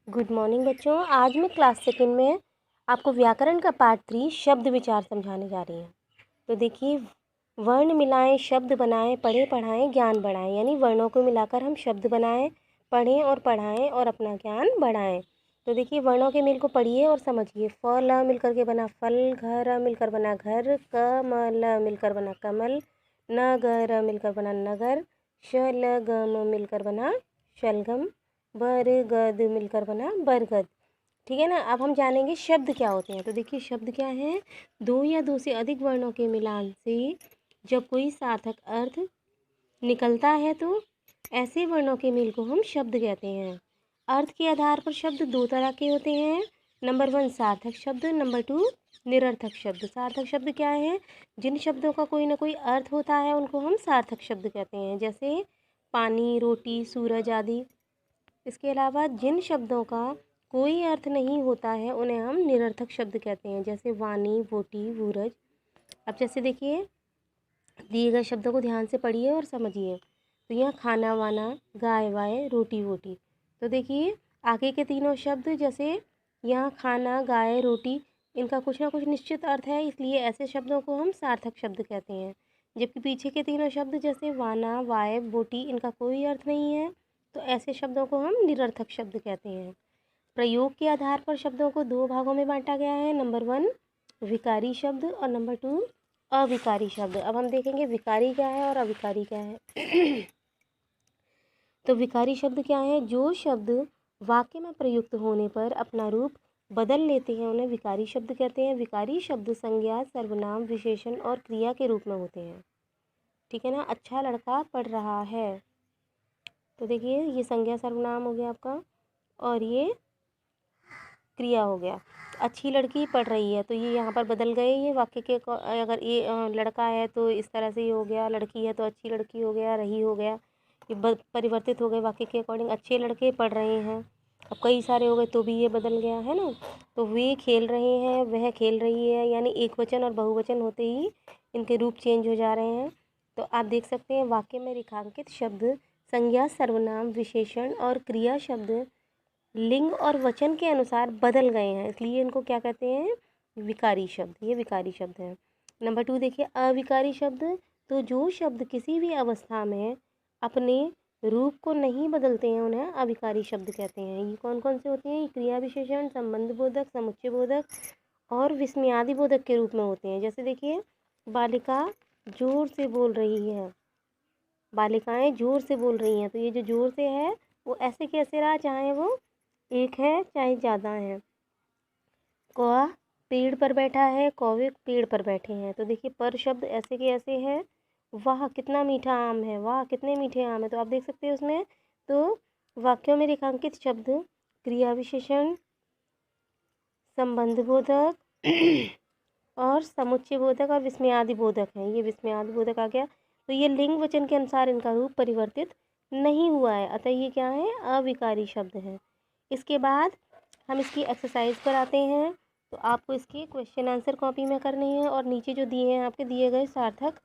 Good morning बच्चों। आज मैं क्लास सेकंड में आपको व्याकरण का पार्ट 3 शब्द विचार समझाने जा रही हूँ। तो देखिए, वर्ण मिलाएं, शब्द बनाएं, पढ़ें पढ़ाएं, ज्ञान बढ़ाएं। यानी वर्णों को मिलाकर हम शब्द बनाएं, पढ़ें और पढ़ाएं और अपना ज्ञान बढ़ाएं। तो देखिए, वर्णों के मेल को पढ़िए और समझिए। फ ल मिलकर के बना फल, घ र मिलकर बना घर, क म ल मिलकर बना कमल, न ग र मिलकर बना नगर, श ल ग म मिलकर बना शलगम, बरगद मिलकर बना बरगद। ठीक है ना। अब हम जानेंगे शब्द क्या होते हैं। तो देखिए, शब्द क्या है? दो या दो से अधिक वर्णों के मिलान से जब कोई सार्थक अर्थ निकलता है तो ऐसे वर्णों के मेल को हम शब्द कहते हैं। अर्थ के आधार पर शब्द दो तरह के होते हैं। नंबर 1 सार्थक शब्द, नंबर 2 निरर्थक शब्द। सार्थक शब्द क्या है? जिन शब्दों का कोई ना कोई अर्थ होता है उनको हम सार्थक शब्द कहते हैं, जैसे पानी, रोटी, सूरज आदि। इसके अलावा जिन शब्दों का कोई अर्थ नहीं होता है उन्हें हम निरर्थक शब्द कहते हैं, जैसे वाणी, वोटी, वूरज। अब जैसे देखिए, दिए गए शब्दों को ध्यान से पढ़िए और समझिए। तो यहाँ खाना वाना, गाय वाय, रोटी वोटी। तो देखिए, आगे के तीनों शब्द, जैसे यहाँ खाना, गाय, रोटी, इनका कुछ ना कुछ निश्चित अर्थ है, इसलिए ऐसे शब्दों को हम सार्थक शब्द कहते हैं। जबकि पीछे के तीनों शब्द जैसे वाना, वाय, वोटी, इनका कोई अर्थ नहीं है, तो ऐसे शब्दों को हम निरर्थक शब्द कहते हैं। प्रयोग के आधार पर शब्दों को दो भागों में बांटा गया है। नंबर 1 विकारी शब्द और नंबर 2 अविकारी शब्द। अब हम देखेंगे विकारी क्या है और अविकारी क्या है। तो विकारी शब्द क्या है? जो शब्द वाक्य में प्रयुक्त होने पर अपना रूप बदल लेते हैं उन्हें विकारी शब्द कहते हैं। विकारी शब्द संज्ञा, सर्वनाम, विशेषण और क्रिया के रूप में होते हैं। ठीक है ना। अच्छा लड़का पढ़ रहा है, तो देखिए ये संज्ञा सर्वनाम हो गया आपका, और ये क्रिया हो गया। अच्छी लड़की पढ़ रही है, तो ये यहाँ पर बदल गए ये वाक्य के। अगर ये लड़का है तो इस तरह से ये हो गया, लड़की है तो अच्छी लड़की हो गया, रही हो गया। ये परिवर्तित हो गए वाक्य के अकॉर्डिंग। अच्छे लड़के पढ़ रहे हैं, अब कई सारे हो गए तो भी ये बदल गया है ना। तो वे खेल रहे हैं, वह खेल रही है, यानी एक वचन और बहुवचन होते ही इनके रूप चेंज हो जा रहे हैं। तो आप देख सकते हैं वाक्य में रेखांकित शब्द संज्ञा, सर्वनाम, विशेषण और क्रिया शब्द लिंग और वचन के अनुसार बदल गए हैं, इसलिए इनको क्या कहते हैं? विकारी शब्द। ये विकारी शब्द हैं। नंबर 2 देखिए, अविकारी शब्द। तो जो शब्द किसी भी अवस्था में अपने रूप को नहीं बदलते हैं उन्हें अविकारी शब्द कहते हैं। ये कौन कौन से होते हैं? क्रिया विशेषण, संबंध बोधक, समुच्चय बोधक और विस्मयादि बोधक के रूप में होते हैं। जैसे देखिए, बालिका जोर से बोल रही है, बालिकाएं जोर से बोल रही हैं, तो ये जो जोर से है वो ऐसे कैसे रहा, चाहे वो एक है चाहे ज़्यादा है। कौआ पेड़ पर बैठा है, कौवे पेड़ पर बैठे हैं। तो देखिए, पर शब्द ऐसे के ऐसे है। वाह कितना मीठा आम है, वाह कितने मीठे आम है। तो आप देख सकते हैं उसमें तो वाक्यों में रेखांकित शब्द क्रिया विशेषण, संबंध बोधक और समुच्चय बोधक और विस्मयादि बोधक हैं। ये विस्मयादि बोधक आ गया। तो ये लिंग वचन के अनुसार इनका रूप परिवर्तित नहीं हुआ है, अतः ये क्या है? अविकारी शब्द है। इसके बाद हम इसकी एक्सरसाइज पर आते हैं। तो आपको इसके क्वेश्चन आंसर कॉपी में करनी है और नीचे जो दिए हैं आपके दिए गए सार्थक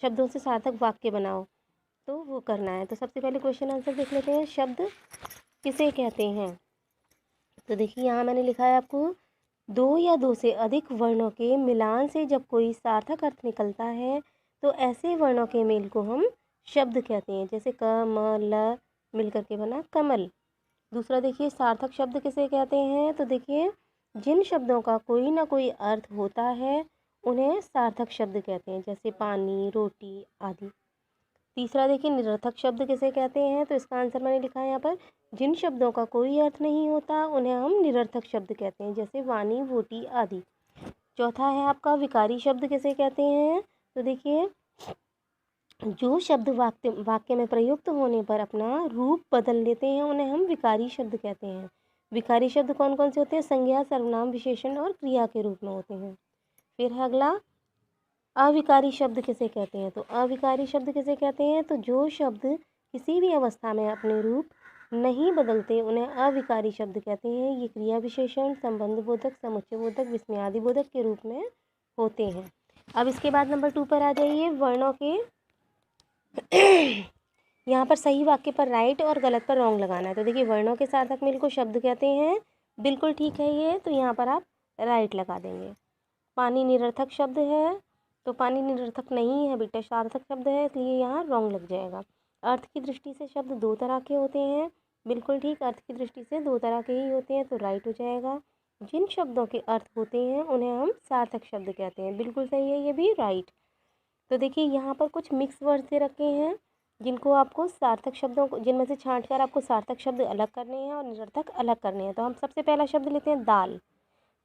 शब्दों से सार्थक वाक्य बनाओ, तो वो करना है। तो सबसे पहले क्वेश्चन आंसर देख लेते हैं। शब्द किसे कहते हैं? तो देखिए, यहाँ मैंने लिखा है आपको, दो या दो से अधिक वर्णों के मिलान से जब कोई सार्थक अर्थ निकलता है तो ऐसे वर्णों के मेल को हम शब्द कहते हैं, जैसे क म ल मिलकर के बना कमल। दूसरा देखिए, सार्थक शब्द किसे कहते हैं? तो देखिए, जिन शब्दों का कोई ना कोई अर्थ होता है उन्हें सार्थक शब्द कहते हैं, जैसे पानी, रोटी आदि। तीसरा देखिए, निरर्थक शब्द किसे कहते हैं? तो इसका आंसर मैंने लिखा है यहाँ पर, जिन शब्दों का कोई अर्थ नहीं होता उन्हें हम निरर्थक शब्द कहते हैं, जैसे वाणी, वोटी आदि। चौथा है आपका, विकारी शब्द किसे कहते हैं? तो देखिए, जो शब्द वाक्य में प्रयुक्त होने पर अपना रूप बदल लेते हैं उन्हें हम विकारी शब्द कहते हैं। विकारी शब्द कौन कौन से होते हैं? संज्ञा, सर्वनाम, विशेषण और क्रिया के रूप में होते हैं। फिर है अगला, अविकारी शब्द किसे कहते हैं? तो अविकारी शब्द किसे कहते हैं? तो जो शब्द किसी भी अवस्था में अपने रूप नहीं बदलते उन्हें अविकारी शब्द कहते हैं। ये क्रिया विशेषण, संबंध बोधक, समुच्चय बोधक, विस्मयादि बोधक के रूप में होते हैं। अब इसके बाद नंबर 2 पर आ जाइए। वर्णों के यहाँ पर सही वाक्य पर राइट और गलत पर रॉन्ग लगाना है। तो देखिए वर्णों के सार्थक मेल को शब्द कहते हैं, बिल्कुल ठीक है ये, तो यहाँ पर आप राइट लगा देंगे। पानी निरर्थक शब्द है, तो पानी निरर्थक नहीं है बेटा, सार्थक शब्द है, इसलिए यहाँ रॉन्ग लग जाएगा। अर्थ की दृष्टि से शब्द दो तरह के होते हैं, बिल्कुल ठीक, अर्थ की दृष्टि से दो तरह के ही होते हैं, तो राइट हो जाएगा। जिन शब्दों के अर्थ होते हैं उन्हें हम सार्थक शब्द कहते हैं, बिल्कुल सही है ये भी, राइट। तो देखिए यहाँ पर कुछ मिक्स वर्ड से रखे हैं, जिनको आपको सार्थक शब्दों को, जिनमें से छांट कर आपको सार्थक शब्द अलग करने हैं और निरर्थक अलग करने हैं। तो हम सबसे पहला शब्द लेते हैं दाल।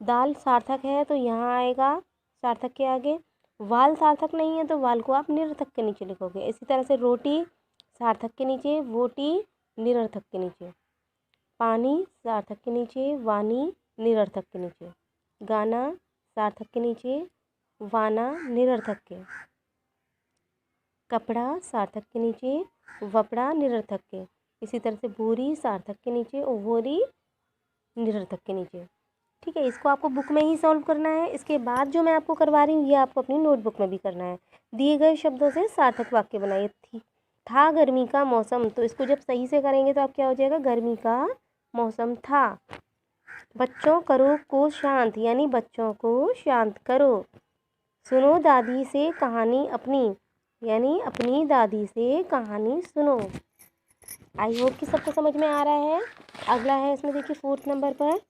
दाल सार्थक है तो यहाँ आएगा सार्थक के आगे। वाल सार्थक नहीं है तो वाल को आप निरर्थक के नीचे लिखोगे। इसी तरह से रोटी सार्थक के नीचे, वोटी निरर्थक के नीचे। पानी सार्थक के नीचे, वानी निरर्थक के नीचे। गाना सार्थक के नीचे, वाना निरर्थक के। कपड़ा सार्थक के नीचे, वपड़ा निरर्थक के। इसी तरह से बोरी सार्थक के नीचे और वोरी निरर्थक के नीचे। ठीक है, इसको आपको बुक में ही सॉल्व करना है। इसके बाद जो मैं आपको करवा रही हूँ ये आपको अपनी नोटबुक में भी करना है। दिए गए शब्दों से सार्थक वाक्य बनाइए। था गर्मी का मौसम, तो इसको जब सही से करेंगे तो आप क्या हो जाएगा, गर्मी का मौसम था। बच्चों करो को शांत, यानी बच्चों को शांत करो। सुनो दादी से कहानी अपनी, यानी अपनी दादी से कहानी सुनो। आई होप कि सबको समझ में आ रहा है। अगला है इसमें देखिए 4th नंबर पर,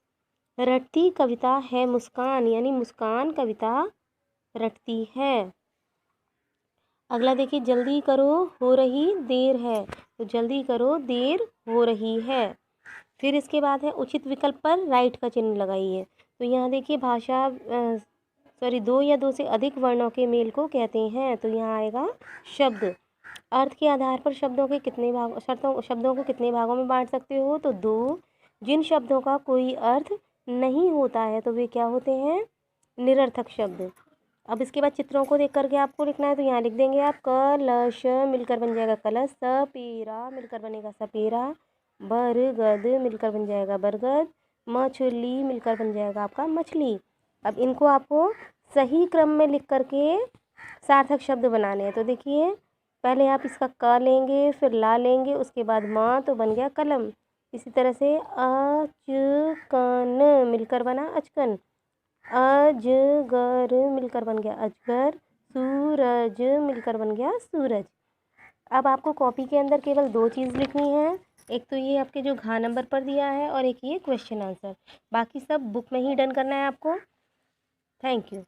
रटती कविता है मुस्कान, यानी मुस्कान कविता रटती है। अगला देखिए जल्दी करो हो रही देर है, तो जल्दी करो देर हो रही है। फिर इसके बाद है उचित विकल्प पर राइट का चिन्ह लगाइए। तो यहाँ देखिए भाषा दो या दो से अधिक वर्णों के मेल को कहते हैं, तो यहाँ आएगा शब्द। अर्थ के आधार पर शब्दों के कितने भाग शब्दों को कितने भागों में बांट सकते हो, तो दो। जिन शब्दों का कोई अर्थ नहीं होता है तो वे क्या होते हैं, निरर्थक शब्द। अब इसके बाद चित्रों को देख करके आपको लिखना है, तो यहाँ लिख देंगे आप कलश मिलकर बन जाएगा कलश, सपेरा मिलकर बनेगा सपेरा, बरगद मिलकर बन जाएगा बरगद, मछली मिलकर बन जाएगा आपका मछली। अब इनको आपको सही क्रम में लिख करके सार्थक शब्द बनाने हैं। तो देखिए पहले आप इसका क लेंगे, फिर ला लेंगे, उसके बाद माँ, तो बन गया कलम। इसी तरह से अचकन मिलकर बना अचकन, अजगर मिलकर बन गया अजगर, सूरज मिलकर बन गया सूरज। अब आपको कॉपी के अंदर केवल दो चीज़ लिखनी है, एक तो ये आपके जो घ नंबर पर दिया है और एक ये क्वेश्चन आंसर। बाकी सब बुक में ही डन करना है आपको। Thank you.